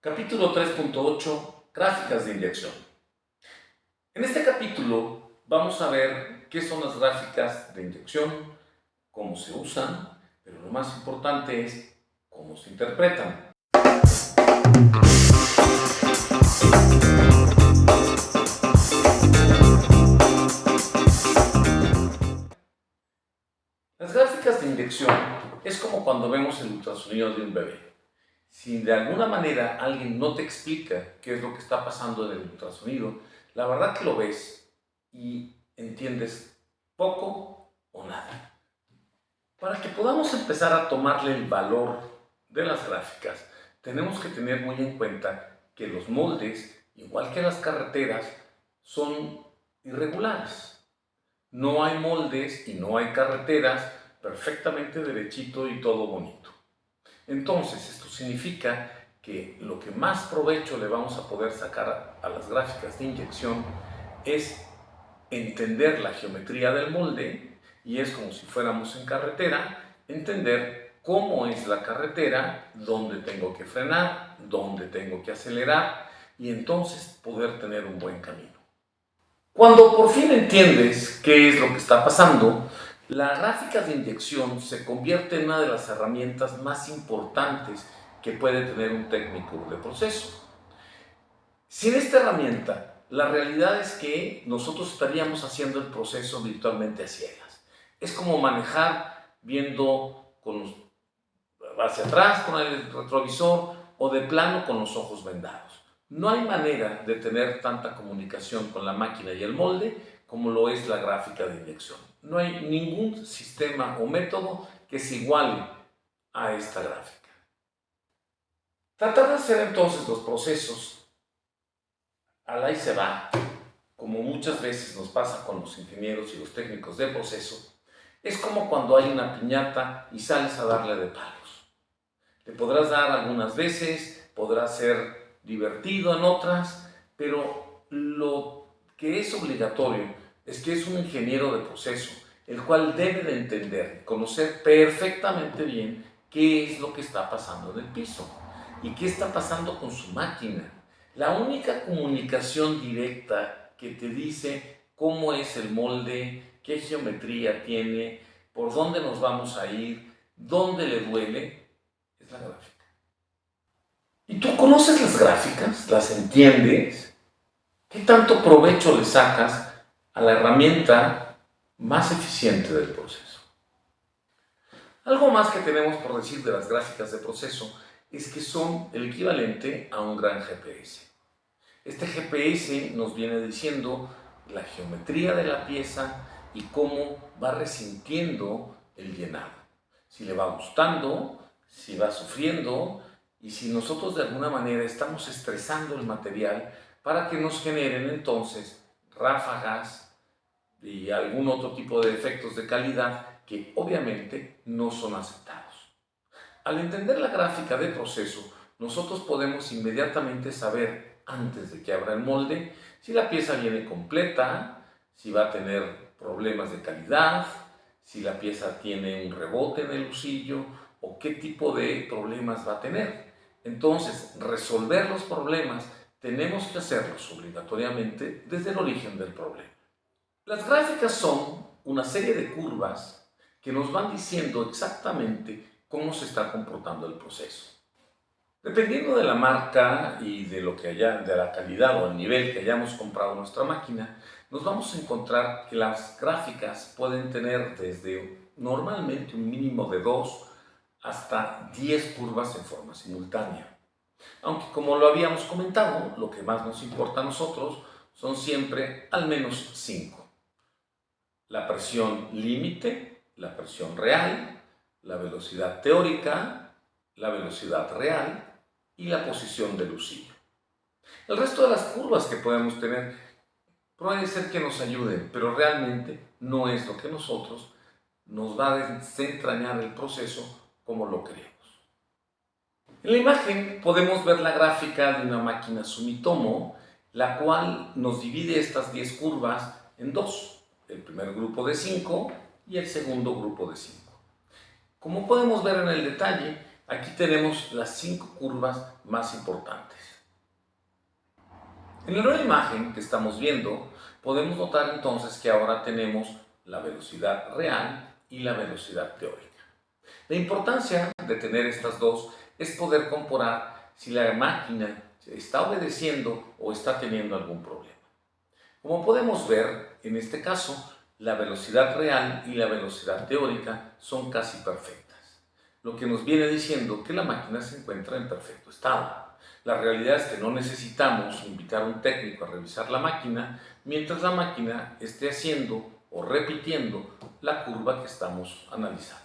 Capítulo 3.8. Gráficas de inyección. En este capítulo vamos a ver qué son las gráficas de inyección, cómo se usan, pero lo más importante es cómo se interpretan. Las gráficas de inyección es como cuando vemos el ultrasonido de un bebé. Si de alguna manera alguien no te explica qué es lo que está pasando en el ultrasonido, la verdad que lo ves y entiendes poco o nada. Para que podamos empezar a tomarle el valor de las gráficas, tenemos que tener muy en cuenta que los moldes, igual que las carreteras, son irregulares. No hay moldes y no hay carreteras perfectamente derechito y todo bonito. Entonces, esto significa que lo que más provecho le vamos a poder sacar a las gráficas de inyección es entender la geometría del molde, y es como si fuéramos en carretera, entender cómo es la carretera, dónde tengo que frenar, dónde tengo que acelerar, y entonces poder tener un buen camino. Cuando por fin entiendes qué es lo que está pasando, la gráfica de inyección se convierte en una de las herramientas más importantes que puede tener un técnico de proceso. Sin esta herramienta, la realidad es que nosotros estaríamos haciendo el proceso virtualmente a ciegas. Es como manejar viendo hacia atrás con el retrovisor o de plano con los ojos vendados. No hay manera de tener tanta comunicación con la máquina y el molde como lo es la gráfica de inyección. No hay ningún sistema o método que se iguale a esta gráfica. Tratar de hacer entonces los procesos al ahí se va, como muchas veces nos pasa con los ingenieros y los técnicos de proceso, es como cuando hay una piñata y sales a darle de palos. Le podrás dar algunas veces, podrá ser divertido en otras, pero lo que es obligatorio es que es un ingeniero de proceso, el cual debe de entender, conocer perfectamente bien qué es lo que está pasando en el piso y qué está pasando con su máquina. La única comunicación directa que te dice cómo es el molde, qué geometría tiene, por dónde nos vamos a ir, dónde le duele, es la gráfica. ¿Y tú conoces las gráficas? ¿Las entiendes? ¿Qué tanto provecho le sacas a la herramienta más eficiente del proceso? Algo más que tenemos por decir de las gráficas de proceso es que son el equivalente a un gran GPS. Este GPS nos viene diciendo la geometría de la pieza y cómo va resintiendo el llenado. Si le va gustando, si va sufriendo y si nosotros de alguna manera estamos estresando el material para que nos generen entonces ráfagas y algún otro tipo de efectos de calidad que obviamente no son aceptados. Al entender la gráfica de proceso, nosotros podemos inmediatamente saber, antes de que abra el molde, si la pieza viene completa, si va a tener problemas de calidad, si la pieza tiene un rebote en el husillo o qué tipo de problemas va a tener. Entonces, resolver los problemas tenemos que hacerlos obligatoriamente desde el origen del problema. Las gráficas son una serie de curvas que nos van diciendo exactamente cómo se está comportando el proceso. Dependiendo de la marca y de la calidad o el nivel que hayamos comprado nuestra máquina, nos vamos a encontrar que las gráficas pueden tener desde normalmente un mínimo de 2 hasta 10 curvas en forma simultánea. Aunque como lo habíamos comentado, lo que más nos importa a nosotros son siempre al menos 5. La presión límite, la presión real, la velocidad teórica, la velocidad real y la posición del husillo. El resto de las curvas que podemos tener puede ser que nos ayuden, pero realmente no es lo que nosotros nos va a desentrañar el proceso como lo queremos. En la imagen podemos ver la gráfica de una máquina Sumitomo, la cual nos divide estas 10 curvas en dos. El primer grupo de 5 y el segundo grupo de 5. Como podemos ver en el detalle, Aquí tenemos las 5 curvas más importantes. En la nueva imagen que estamos viendo, podemos notar entonces que ahora tenemos la velocidad real y la velocidad teórica. La importancia de tener estas dos es poder comparar si la máquina está obedeciendo o está teniendo algún problema. Como podemos ver, en este caso, la velocidad real y la velocidad teórica son casi perfectas, lo que nos viene diciendo que la máquina se encuentra en perfecto estado. La realidad es que no necesitamos invitar a un técnico a revisar la máquina mientras la máquina esté haciendo o repitiendo la curva que estamos analizando.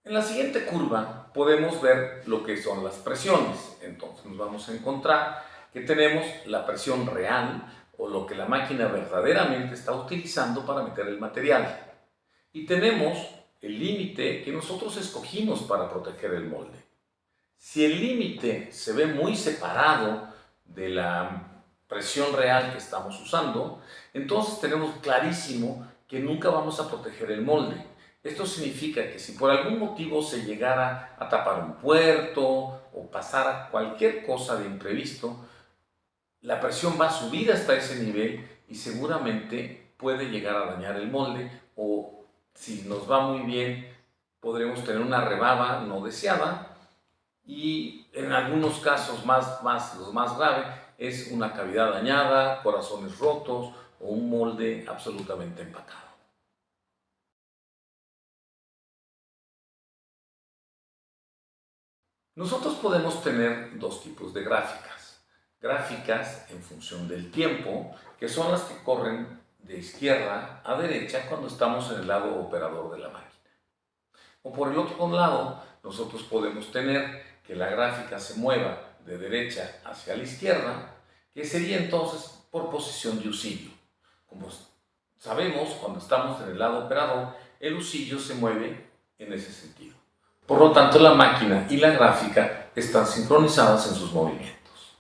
En la siguiente curva podemos ver lo que son las presiones. Entonces nos vamos a encontrar que tenemos la presión real o lo que la máquina verdaderamente está utilizando para meter el material. Y tenemos el límite que nosotros escogimos para proteger el molde. Si el límite se ve muy separado de la presión real que estamos usando, entonces tenemos clarísimo que nunca vamos a proteger el molde. Esto significa que si por algún motivo se llegara a tapar un puerto o pasara cualquier cosa de imprevisto, la presión va a subir hasta ese nivel y seguramente puede llegar a dañar el molde, o si nos va muy bien podremos tener una rebaba no deseada, y en algunos casos los más graves es una cavidad dañada, corazones rotos o un molde absolutamente empacado. Nosotros podemos tener dos tipos de gráficas. Gráficas en función del tiempo, que son las que corren de izquierda a derecha cuando estamos en el lado operador de la máquina. O por el otro lado, nosotros podemos tener que la gráfica se mueva de derecha hacia la izquierda, que sería entonces por posición de husillo. Como sabemos, cuando estamos en el lado operador, el husillo se mueve en ese sentido. Por lo tanto, la máquina y la gráfica están sincronizadas en sus movimientos.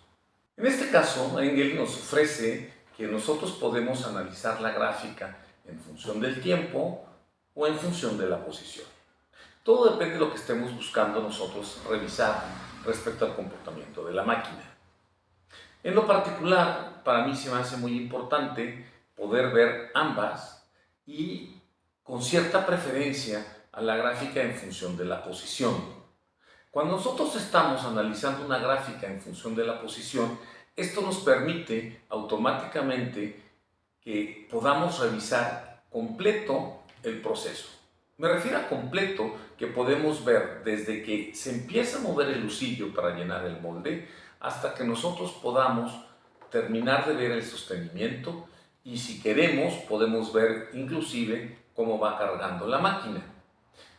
En este caso, Engel nos ofrece que nosotros podemos analizar la gráfica en función del tiempo o en función de la posición. Todo depende de lo que estemos buscando nosotros revisar respecto al comportamiento de la máquina. En lo particular, para mí se me hace muy importante poder ver ambas y con cierta preferencia a la gráfica en función de la posición. Cuando nosotros estamos analizando una gráfica en función de la posición, esto nos permite automáticamente que podamos revisar completo el proceso. Me refiero a completo que podemos ver desde que se empieza a mover el husillo para llenar el molde hasta que nosotros podamos terminar de ver el sostenimiento, y si queremos podemos ver inclusive cómo va cargando la máquina.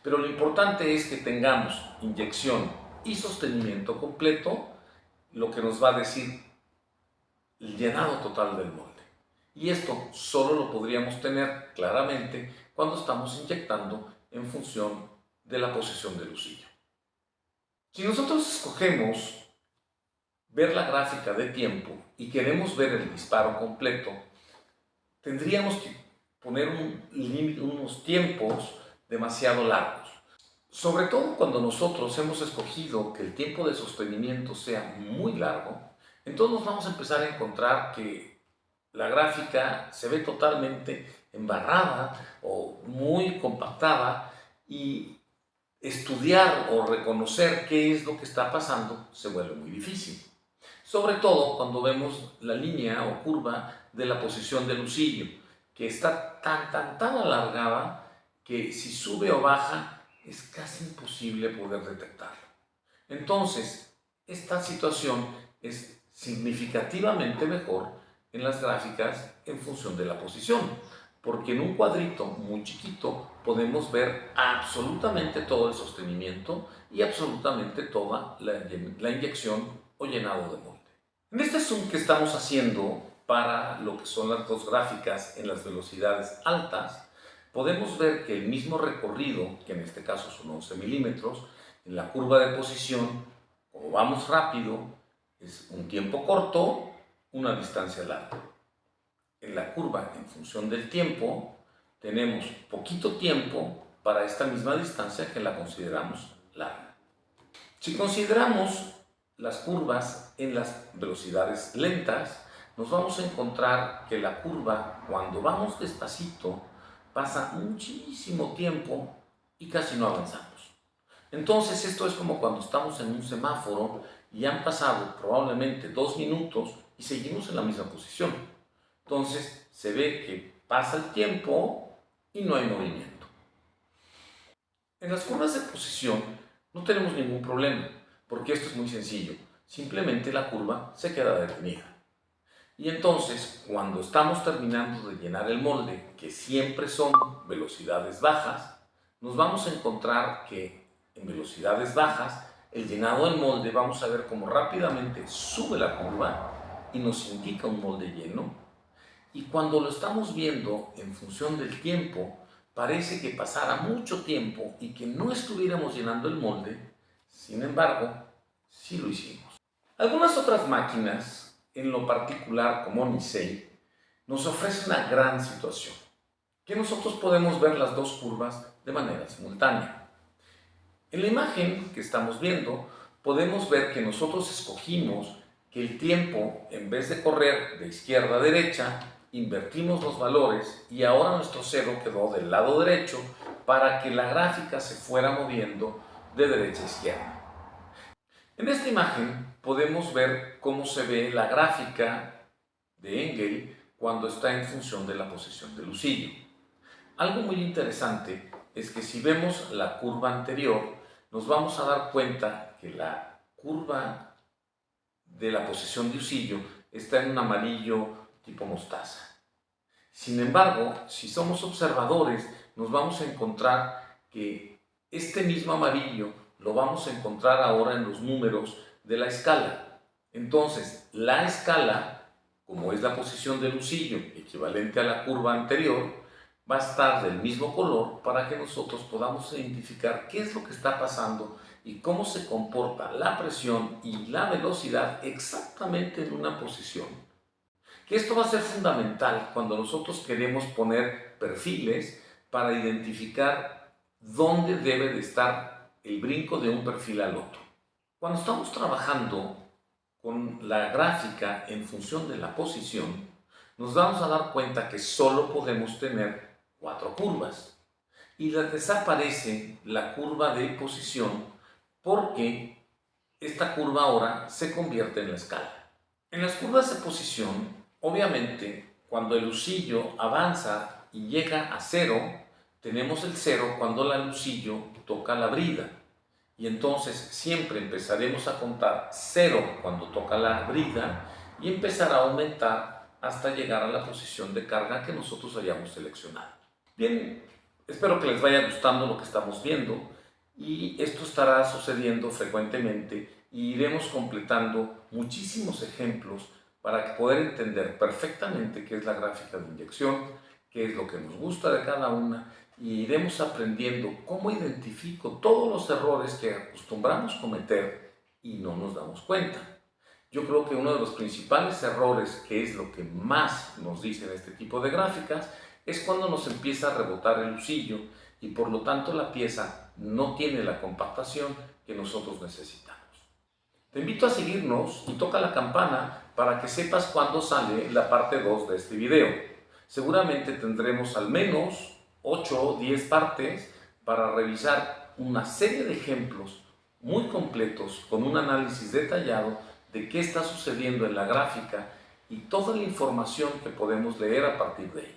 Pero lo importante es que tengamos inyección y sostenimiento completo, lo que nos va a decir el llenado total del molde. Y esto solo lo podríamos tener claramente cuando estamos inyectando en función de la posición del husillo. Si nosotros escogemos ver la gráfica de tiempo y queremos ver el disparo completo, tendríamos que poner unos tiempos demasiado largos. Sobre todo cuando nosotros hemos escogido que el tiempo de sostenimiento sea muy largo, entonces nos vamos a empezar a encontrar que la gráfica se ve totalmente embarrada o muy compactada, y estudiar o reconocer qué es lo que está pasando se vuelve muy difícil. Sobre todo cuando vemos la línea o curva de la posición del husillo, que está tan alargada que si sube o baja es casi imposible poder detectarlo. Entonces, esta situación es significativamente mejor en las gráficas en función de la posición, porque en un cuadrito muy chiquito podemos ver absolutamente todo el sostenimiento y absolutamente toda la inyección o llenado de molde. En este zoom que estamos haciendo para lo que son las dos gráficas en las velocidades altas, podemos ver que el mismo recorrido, que en este caso son 11 milímetros, en la curva de posición, como vamos rápido, es un tiempo corto, una distancia larga. En la curva en función del tiempo, tenemos poquito tiempo para esta misma distancia que la consideramos larga. Si consideramos las curvas en las velocidades lentas, nos vamos a encontrar que la curva, cuando vamos despacito, pasa muchísimo tiempo y casi no avanzamos. Entonces esto es como cuando estamos en un semáforo y han pasado probablemente 2 minutos y seguimos en la misma posición. Entonces se ve que pasa el tiempo y no hay movimiento. En las curvas de posición no tenemos ningún problema, porque esto es muy sencillo. Simplemente la curva se queda detenida. Y entonces, cuando estamos terminando de llenar el molde, que siempre son velocidades bajas, nos vamos a encontrar que en velocidades bajas, el llenado del molde, vamos a ver cómo rápidamente sube la curva y nos indica un molde lleno. Y cuando lo estamos viendo en función del tiempo, parece que pasara mucho tiempo y que no estuviéramos llenando el molde. Sin embargo, sí lo hicimos. Algunas otras máquinas, en lo particular como Nisei, nos ofrecen una gran situación, que nosotros podemos ver las dos curvas de manera simultánea. En la imagen que estamos viendo, podemos ver que nosotros escogimos que el tiempo, en vez de correr de izquierda a derecha, invertimos los valores y ahora nuestro cero quedó del lado derecho para que la gráfica se fuera moviendo de derecha a izquierda. En esta imagen podemos ver cómo se ve la gráfica de Engel cuando está en función de la posición de Lucillo. Algo muy interesante es que si vemos la curva anterior, nos vamos a dar cuenta que la curva de la posición de Lucillo está en un amarillo tipo mostaza. Sin embargo, si somos observadores, nos vamos a encontrar que este mismo amarillo lo vamos a encontrar ahora en los números de la escala. Entonces, la escala, como es la posición de Lucillo, equivalente a la curva anterior, va a estar del mismo color para que nosotros podamos identificar qué es lo que está pasando y cómo se comporta la presión y la velocidad exactamente en una posición. Que esto va a ser fundamental cuando nosotros queremos poner perfiles para identificar dónde debe de estar el brinco de un perfil al otro. Cuando estamos trabajando con la gráfica en función de la posición, nos vamos a dar cuenta que solo podemos tener 4 curvas y desaparece la curva de posición porque esta curva ahora se convierte en la escala. En las curvas de posición, obviamente, cuando el lucillo avanza y llega a 0, tenemos el 0 cuando la lucillo toca la brida. Y entonces siempre empezaremos a contar 0 cuando toca la brida y empezar a aumentar hasta llegar a la posición de carga que nosotros hayamos seleccionado. Bien, espero que les vaya gustando lo que estamos viendo y esto estará sucediendo frecuentemente y iremos completando muchísimos ejemplos para poder entender perfectamente qué es la gráfica de inyección, qué es lo que nos gusta de cada una y iremos aprendiendo cómo identifico todos los errores que acostumbramos cometer y no nos damos cuenta. Yo creo que uno de los principales errores, que es lo que más nos dicen este tipo de gráficas, es cuando nos empieza a rebotar el lucillo y por lo tanto la pieza no tiene la compactación que nosotros necesitamos. Te invito a seguirnos y toca la campana para que sepas cuándo sale la parte 2 de este video. Seguramente tendremos al menos 8 o 10 partes para revisar una serie de ejemplos muy completos con un análisis detallado de qué está sucediendo en la gráfica y toda la información que podemos leer a partir de ellas.